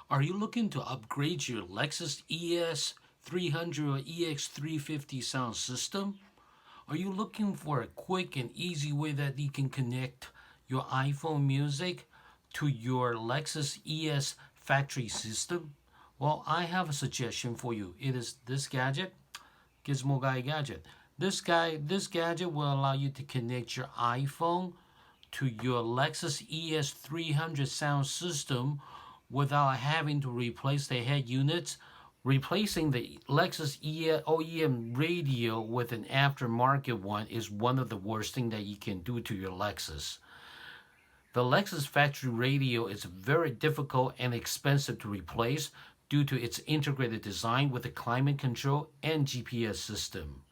Are you looking to upgrade your Lexus ES 300 or EX 350 sound system? Are you looking for a quick and easy way that you can connect your iPhone music to your Lexus ES factory system? Well, I have a suggestion for you. It is this gadget, Gizmo Guy Gadget. This gadget will allow you to connect your iPhone to your Lexus ES 300 sound system without having to replace the head units. Replacing the Lexus OEM Radio with an aftermarket one is one of the worst things that you can do to your Lexus. The Lexus factory radio is very difficult and expensive to replace due to its integrated design with the climate control and GPS system.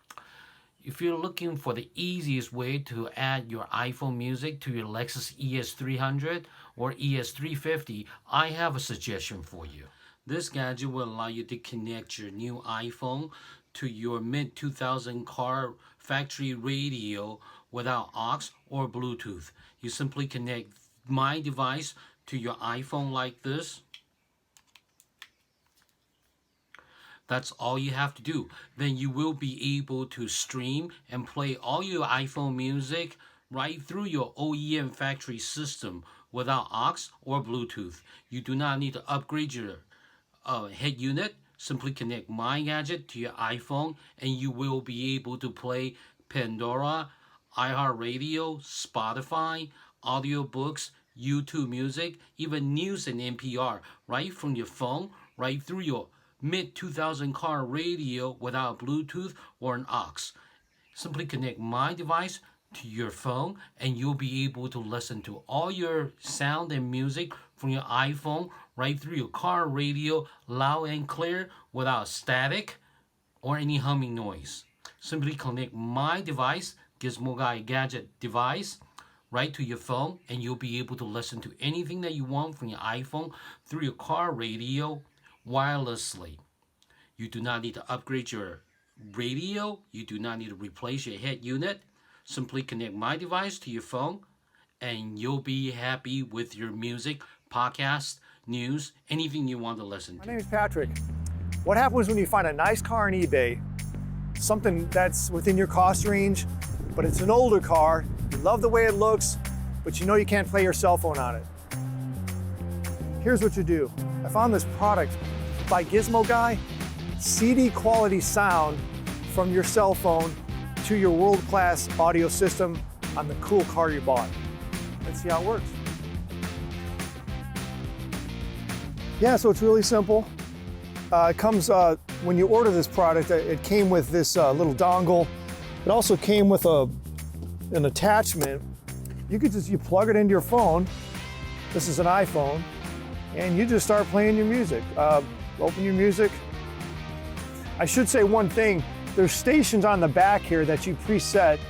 If you're looking for the easiest way to add your iPhone music to your Lexus ES300 or ES350, I have a suggestion for you. This gadget will allow you to connect your new iPhone to your mid-2000 car factory radio without aux or Bluetooth. You simply connect my device to your iPhone like this. That's all you have to do. Then you will be able to stream and play all your iPhone music right through your OEM factory system without aux or Bluetooth. You do not need to upgrade your head unit. Simply connect my gadget to your iPhone and you will be able to play Pandora, iHeartRadio, Spotify, Audiobooks, YouTube Music, even news and NPR right from your phone, right through your mid-2000 car radio without Bluetooth or an aux. Simply connect my device to your phone and you'll be able to listen to all your sound and music from your iPhone right through your car radio loud and clear without static or any humming noise. Simply connect my device, Gizmo Guy Gadget device, right to your phone and you'll be able to listen to anything that you want from your iPhone through your car radio wirelessly. You do not need to upgrade your radio. You do not need to replace your head unit. Simply connect my device to your phone and you'll be happy with your music, podcast, news, anything you want to listen to. My name is Patrick. What happens when you find a nice car on eBay, something that's within your cost range, but it's an older car, you love the way it looks, but you know you can't play your cell phone on it? Here's what you do. I found this product by Gizmo Guy, CD quality sound from your cell phone to your world-class audio system on the cool car you bought. Let's see how it works. Yeah, so it's really simple. It comes, when you order this product, it came with this little dongle. It also came with an attachment. You plug it into your phone. This is an iPhone. And you just start playing your music. Open your music. I should say one thing, there's stations on the back here that you preset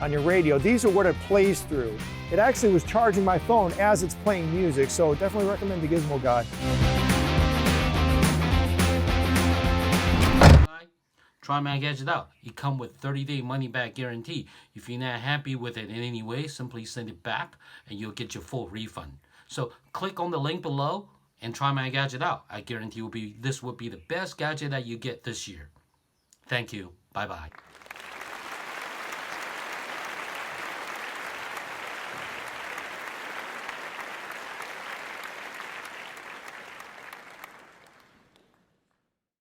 on your radio. These are what it plays through. It actually was charging my phone as it's playing music, so definitely recommend the Gizmo Guy. Try my gadget out. It comes with 30-day money-back guarantee. If you're not happy with it in any way, simply send it back and you'll get your full refund. So click on the link below and try my gadget out. I guarantee this will be the best gadget that you get this year. Thank you. Bye-bye.